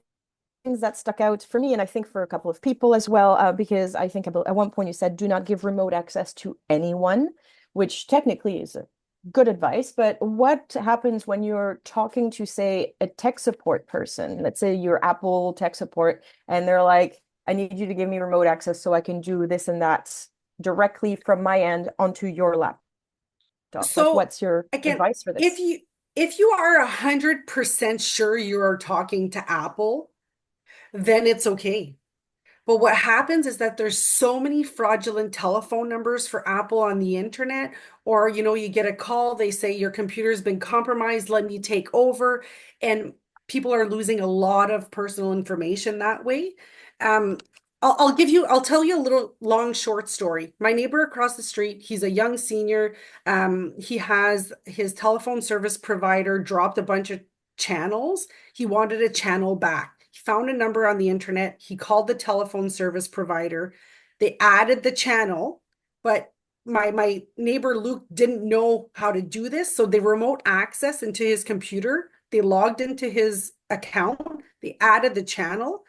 that stuck out for me, and I think for a couple of people as well, because I think at one point you said, do not give remote access to anyone, which technically is a good advice. But what happens when you're talking to, say, a tech support person? Let's say your Apple tech support, and they're like, I need you to give me remote access so I can do this and that directly from my end onto your laptop. Like, So what's your again, advice for this? if you are 100% sure you are talking to Apple, then it's okay. But what happens is that there's so many fraudulent telephone numbers for Apple on the internet, or, you know, you get a call, they say your computer's been compromised, let me take over. And people are losing a lot of personal information that way. I'll tell you a little long short story. My neighbor across the street, he's a young senior. He has his telephone service provider dropped a bunch of channels. He wanted a channel back. He found a number on the internet. He called the telephone service provider. They added the channel, but my neighbor Luke didn't know how to do this. So they remote access into his computer. They logged into his account. They added the channel.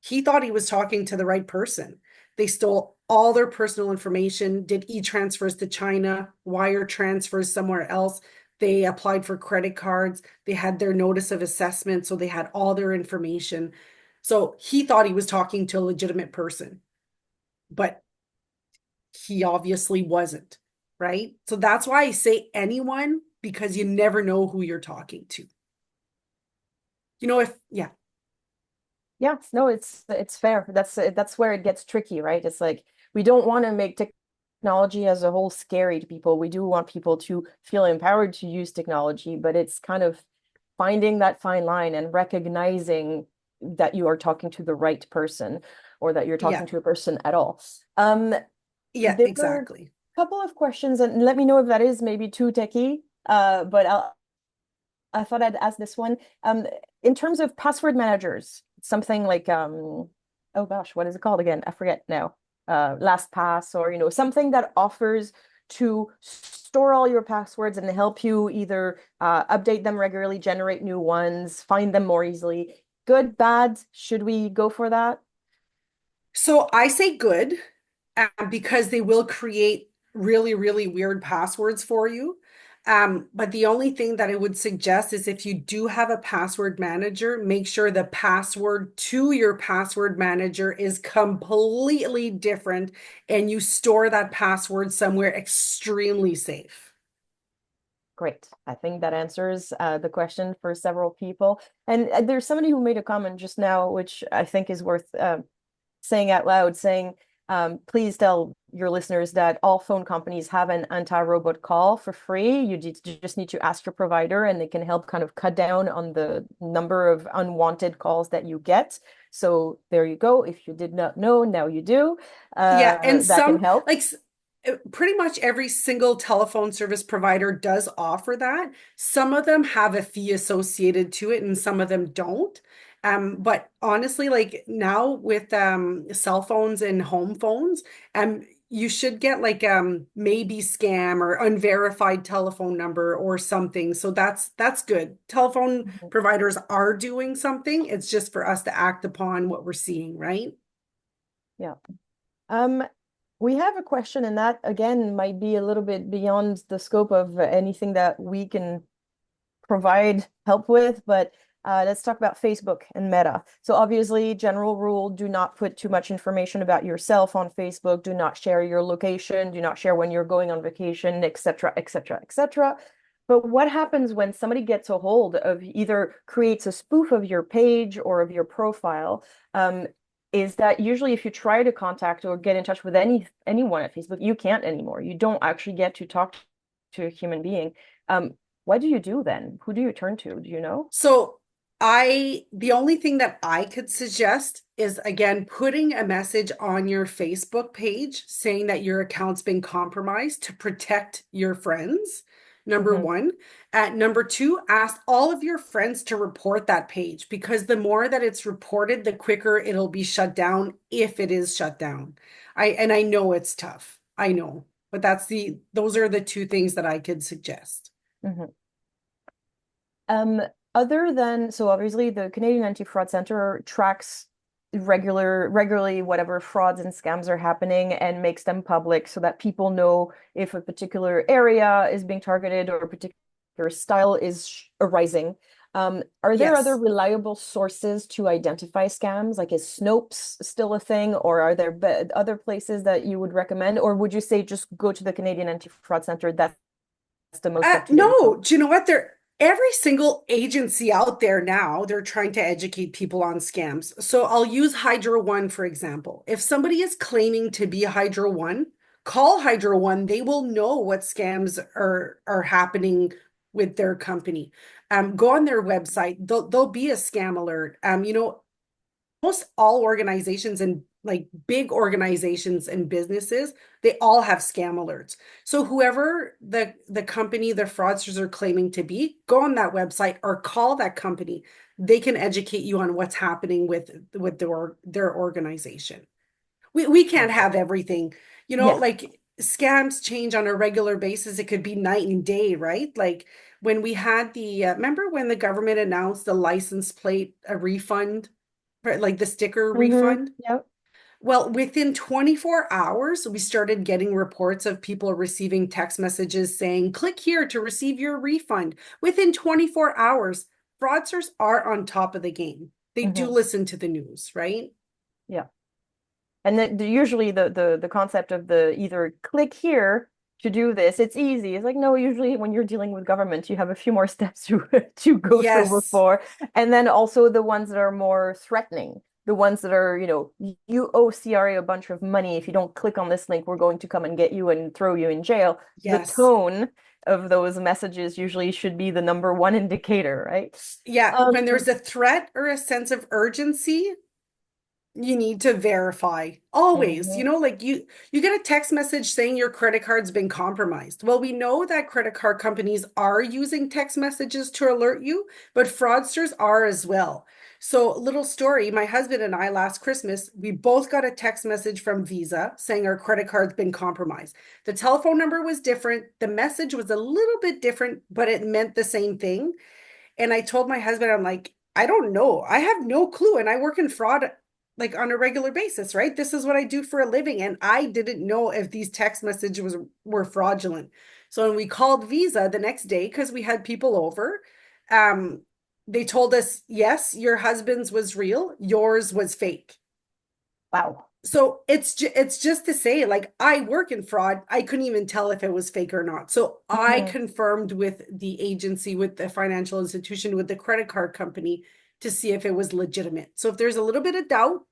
He thought he was talking to the right person. They stole all their personal information, did e-transfers to China, wire transfers somewhere else. They applied for credit cards. They had their notice of assessment. So they had all their information. So he thought he was talking to a legitimate person, but he obviously wasn't, right? So that's why I say anyone, because you never know who you're talking to. Yeah. Yeah, no, it's fair. That's where it gets tricky, right? It's like we don't want to make technology as a whole scary to people. We do want people to feel empowered to use technology, but it's kind of finding that fine line and recognizing that you are talking to the right person or that you're talking Yeah. to a person at all. Yeah, There are a exactly. couple of questions, and let me know if that is maybe too techy. But I thought I'd ask this one. In terms of password managers, something like oh gosh, what is it called again? I forget now. LastPass, or something that offers to store all your passwords and help you either update them regularly, generate new ones, find them more easily. Good, bad, should we go for that? So I say good, because they will create really, really weird passwords for you. But the only thing that I would suggest is if you do have a password manager, make sure the password to your password manager is completely different and you store that password somewhere extremely safe. Great. I think that answers the question for several people. And there's somebody who made a comment just now, which I think is worth saying out loud, saying, please tell your listeners that all phone companies have an anti-robot call for free. You just need to ask your provider, and they can help kind of cut down on the number of unwanted calls that you get. So there you go. If you did not know, now you do. Yeah, and That can some help. pretty much every single telephone service provider does offer that. Some of them have a fee associated to it and some of them don't. But honestly, like now with cell phones and home phones, you should get like maybe scam or unverified telephone number or something. So that's good. Telephone Mhm. providers are doing something. It's just for us to act upon what we're seeing, right? Yeah. Um, we have a question, and that again might be a little bit beyond the scope of anything that we can provide help with, but let's talk about Facebook and Meta. So obviously, general rule, do not put too much information about yourself on Facebook. Do not share your location. Do not share when you're going on vacation, etc., etc., etc. But what happens when somebody gets a hold of either creates a spoof of your page or of your profile? Is that usually if you try to contact or get in touch with anyone at Facebook, you can't anymore. You don't actually get to talk to a human being. What do you do then? Who do you turn to? Do you know? So the only thing that I could suggest is again putting a message on your Facebook page saying that your account's been compromised to protect your friends. Number Hmm. one. Number two, ask all of your friends to report that page because the more that it's reported, the quicker it'll be shut down if it is shut down. I know it's tough. I know, but those are the two things that I could suggest. Hmm. Um, Other than, so obviously the Canadian Anti-Fraud Center tracks regularly whatever frauds and scams are happening and makes them public so that people know if a particular area is being targeted or a particular style is arising. Are there other Yes. reliable sources to identify scams? Like, is Snopes still a thing, or are there other places that you would recommend? Or would you say just go to the Canadian Anti-Fraud Center? That's the most up-to-date No, information. do you know what? Every single agency out there now, they're trying to educate people on scams. So I'll use Hydro One, for example. If somebody is claiming to be Hydro One, call Hydro One. They will know what scams are happening with their company. Go on their website. There'll be a scam alert. Most all organizations and like big organizations and businesses, they all have scam alerts. So whoever the company the fraudsters are claiming to be, go on that website or call that company. They can educate you on what's happening with their organization. We can't have everything. Yeah. Like scams change on a regular basis. It could be night and day, right? Like when we had remember when the government announced the license plate a refund, like the sticker Hmm. refund? Yep. Well, within 24 hours, we started getting reports of people receiving text messages saying, click here to receive your refund. Within 24 hours, fraudsters are on top of the game. They do Mhm. listen to the news, right? Yeah. And then usually the concept of the either click here to do this, it's easy. It's like, no, usually when you're dealing with government, you have a few more steps to go through Yes. before. And then also the ones that are more threatening, the ones that are, you owe CRA a bunch of money. If you don't click on this link, we're going to come and get you and throw you in jail. The Yes. tone of those messages usually should be the number one indicator, right? Yeah. When Um, there's a threat or a sense of urgency, you need to verify always, mhm, like you get a text message saying your credit card's been compromised. Well, we know that credit card companies are using text messages to alert you, but fraudsters are as well. So, little story, my husband and I last Christmas, we both got a text message from Visa saying our credit card's been compromised. The telephone number was different, the message was a little bit different, but it meant the same thing. And I told my husband, I'm like, I don't know. I have no clue. And I work in fraud like on a regular basis, right? This is what I do for a living. And I didn't know if these text messages were fraudulent. So when we called Visa the next day, because we had people over, um, they told us, yes, your husband's was real, yours was fake. wow. So it's just to say, like, I work in fraud. I couldn't even tell if it was fake or not. So I Mhm. confirmed with the agency, with the financial institution, with the credit card company to see if it was legitimate. So if there's a little bit of doubt,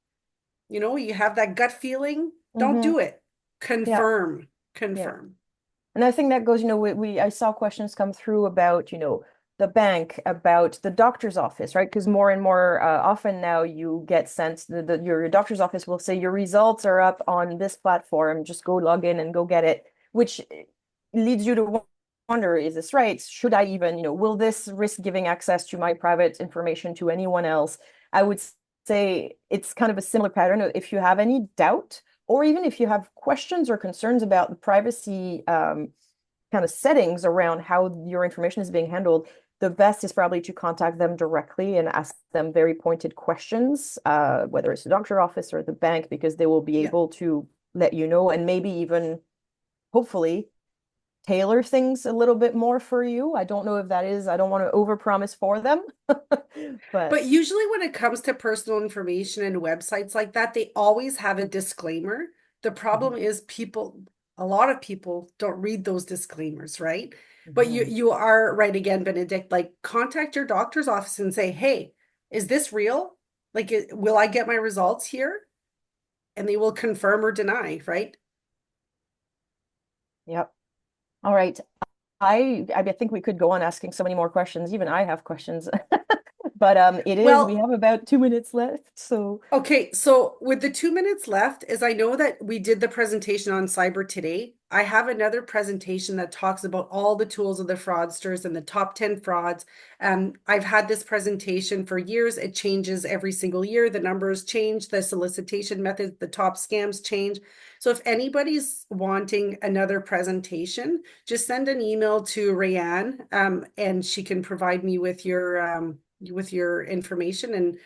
you have that gut feeling, don't Mhm. do it. Yeah. Confirm, Yeah. confirm. And I think that goes, I saw questions come through about, the bank, about the doctor's office, right? Because more and more often now you get sent your doctor's office will say your results are up on this platform. Just go log in and go get it, which leads you to wonder, is this right? Should I even, will this risk giving access to my private information to anyone else? I would say it's kind of a similar pattern. If you have any doubt, or even if you have questions or concerns about the privacy kind of settings around how your information is being handled, the best is probably to contact them directly and ask them very pointed questions, whether it's the doctor office or the bank, because they will be Yeah. able to let you know and maybe even, hopefully, tailor things a little bit more for you. I don't know if that is, I don't want to overpromise for them, but But usually when it comes to personal information and websites like that, they always have a disclaimer. The problem is a lot of people don't read those disclaimers, right? But you Mhm. you are right again, Benedict, like contact your doctor's office and say, "Hey, is this real? Like, will I get my results here?" And they will confirm or deny, right? Yep. All right. I think we could go on asking so many more questions. Even I have questions. But we Well, have about 2 minutes left. So okay, so with the 2 minutes left, as I know that we did the presentation on cyber today, I have another presentation that talks about all the tools of the fraudsters and the top 10 frauds. I've had this presentation for years. It changes every single year. The numbers change, the solicitation methods, the top scams change. So if anybody's wanting another presentation, just send an email to Rayanne, and she can provide me with your information. And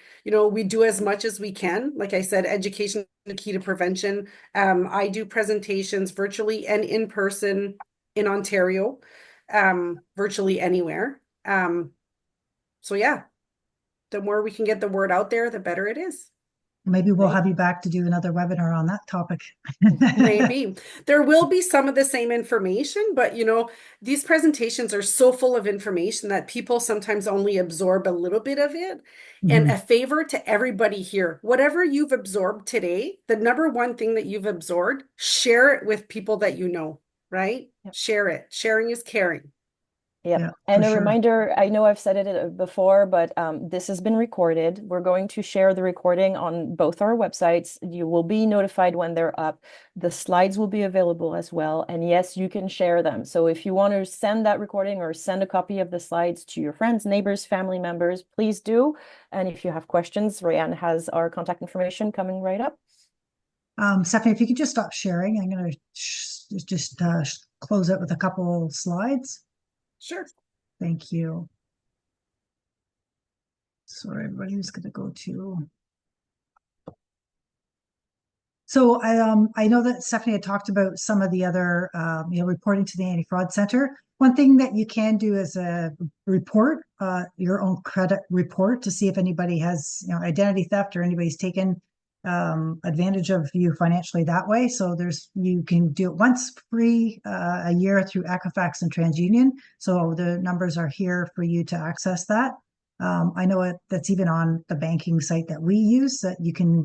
we do as much as we can. Like I said, education is the key to prevention. I do presentations virtually and in person in Ontario, virtually anywhere. So yeah, the more we can get the word out there, the better it is. Maybe we'll great. have you back to do another webinar on that topic. Maybe there will be some of the same information, but these presentations are so full of information that people sometimes only absorb a little bit of it. And Mhm. a favor to everybody here, whatever you've absorbed today, the number one thing that you've absorbed, share it with people that you know, right? Yep. Share it. Sharing is caring. Yep. Yeah, for And a sure. reminder, I know I've said it before, but this has been recorded. We're going to share the recording on both our websites. You will be notified when they're up. The slides will be available as well. And yes, you can share them. So if you want to send that recording or send a copy of the slides to your friends, neighbors, family members, please do. And if you have questions, Rayanne has our contact information coming right up. Stephanie, if you could just stop sharing, I'm going to just close it with a couple slides. Sure. Thank you. So everybody's going to go to So I know that Stephanie had talked about some of the other, reporting to the Anti-Fraud Center. One thing that you can do is report your own credit report to see if anybody has, identity theft or anybody's taken advantage of you financially that way. So you can do it once free a year through Equifax and TransUnion. So the numbers are here for you to access that. I know that's even on the banking site that we use that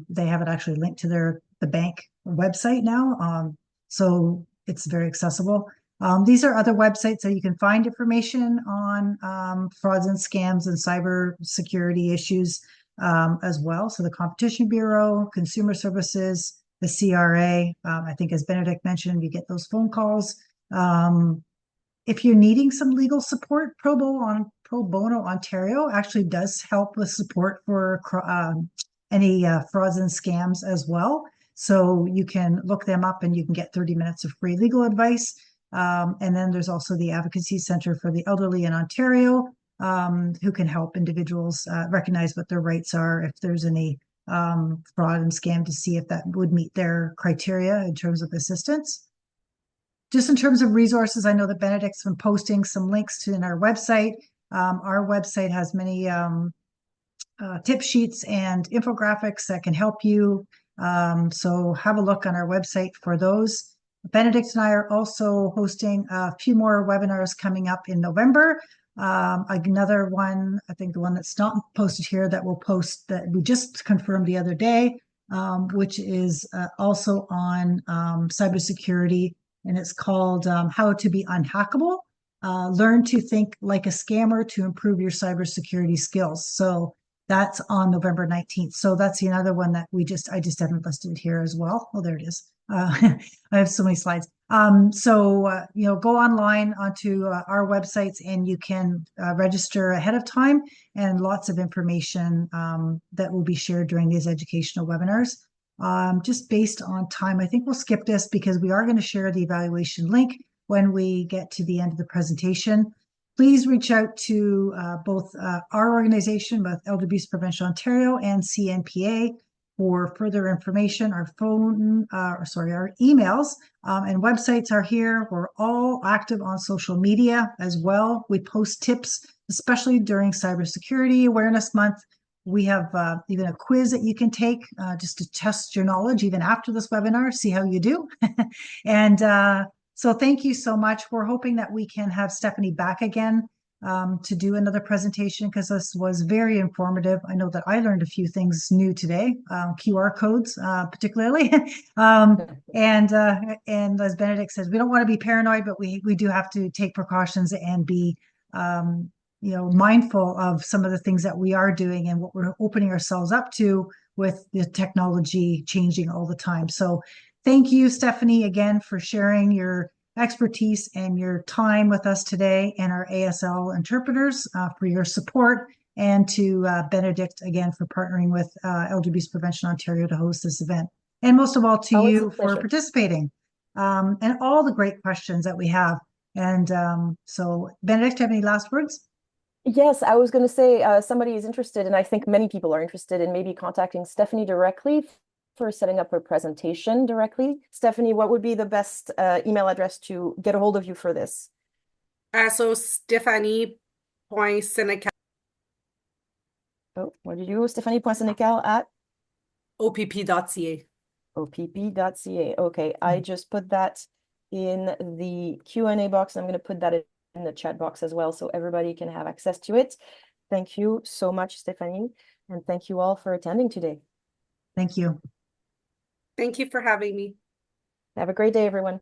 they have it actually linked to the bank website now. So it's very accessible. These are other websites that you can find information on frauds and scams and cyber security issues as well. So the Competition Bureau, Consumer Services, the CRA, I think as Benedict mentioned, you get those phone calls. If you're needing some legal support, Pro Bono Ontario actually does help with support for any frauds and scams as well. So you can look them up and you can get 30 minutes of free legal advice. And then there's also the Advocacy Center for the Elderly in Ontario, who can help individuals recognize what their rights are if there's any fraud and scam, to see if that would meet their criteria in terms of assistance. Just in terms of resources, I know that Benedict's been posting some links in our website. Our website has many tip sheets and infographics that can help you. So have a look on our website for those. Benedict and I are also hosting a few more webinars coming up in November. Another one, I think the one that's not posted here that we'll post, that we just confirmed the other day, which is also on cybersecurity, and it's called How to Be Unhackable. Learn to think like a scammer to improve your cybersecurity skills. So that's on November 19th. So that's another one that I just haven't listed here as well. Oh, there it is. I have so many slides. Go online onto our websites and you can register ahead of time, and lots of information that will be shared during these educational webinars. Just based on time, I think we'll skip this because we are going to share the evaluation link when we get to the end of the presentation. Please reach out to both our organization, both Elder Abuse Prevention Ontario and CNPEA, for further information. Our emails and websites are here. We're all active on social media as well. We post tips, especially during Cybersecurity Awareness Month. We have even a quiz that you can take just to test your knowledge even after this webinar, see how you do. And so thank you so much. We're hoping that we can have Stephanie back again to do another presentation, because this was very informative. I know that I learned a few things new today, QR codes particularly. And as Benedict says, we don't want to be paranoid, but we do have to take precautions and be mindful of some of the things that we are doing and what we're opening ourselves up to with the technology changing all the time. So thank you, Stephanie, again, for sharing your expertise and your time with us today, and our ASL interpreters for your support, and to Benedict again for partnering with Elder Abuse Prevention Ontario to host this event. And most of all, to you for participating and all the great questions that we have. And so, Benedict, do you have any last words? Yes, I was going to say somebody is interested, and I think many people are interested in maybe contacting Stephanie directly for setting up a presentation directly. Stephanie, what would be the best email address to get a hold of you for this? So Stephanie.Senecal. Oh, what did you do? Stephanie.Senecal at? OPP.ca. OPP.ca. Okay, I just put that in the Q&A box. I'm going to put that in the chat box as well, so everybody can have access to it. Thank you so much, Stephanie, and thank you all for attending today. Thank you. Thank you for having me. Have a great day, everyone.